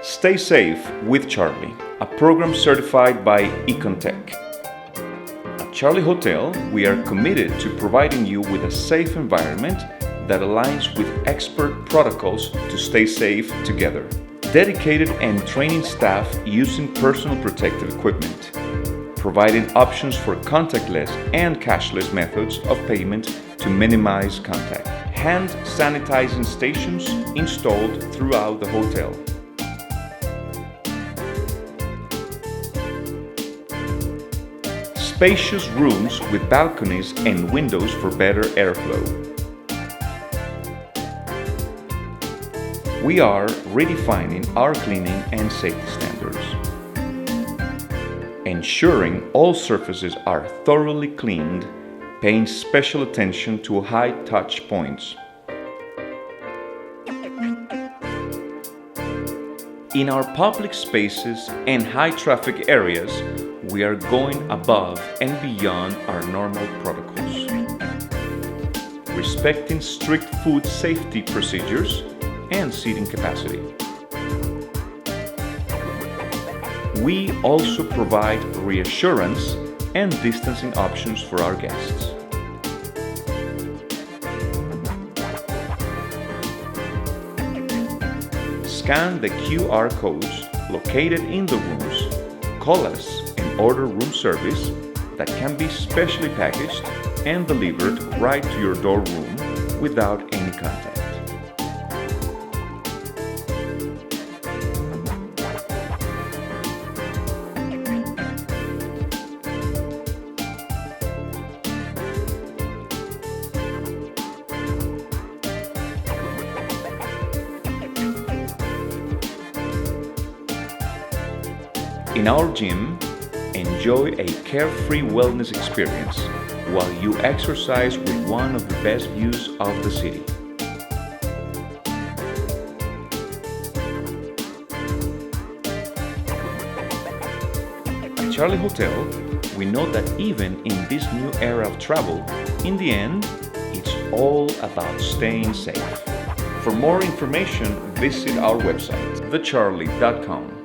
Stay safe with Charlee, a program certified by Econtech. At Charlee Hotel, we are committed to providing you with a safe environment that aligns with expert protocols to stay safe together. Dedicated and training staff using personal protective equipment, providing options for contactless and cashless methods of payment to minimize contact. Hand sanitizing stations installed throughout the hotel. Spacious rooms with balconies and windows for better airflow. We are redefining our cleaning and safety standards, ensuring all surfaces are thoroughly cleaned, paying special attention to high touch points. In our public spaces and high traffic areas, we are going above and beyond our normal protocols, respecting strict food safety procedures and seating capacity. We also provide reassurance and distancing options for our guests. Scan the QR codes located in the rooms, call us and order room service that can be specially packaged and delivered right to your door room without any contact. In our gym, enjoy a carefree wellness experience while you exercise with one of the best views of the city. At Charlee Hotel, we know that even in this new era of travel, in the end, it's all about staying safe. For more information, visit our website, thecharlee.com.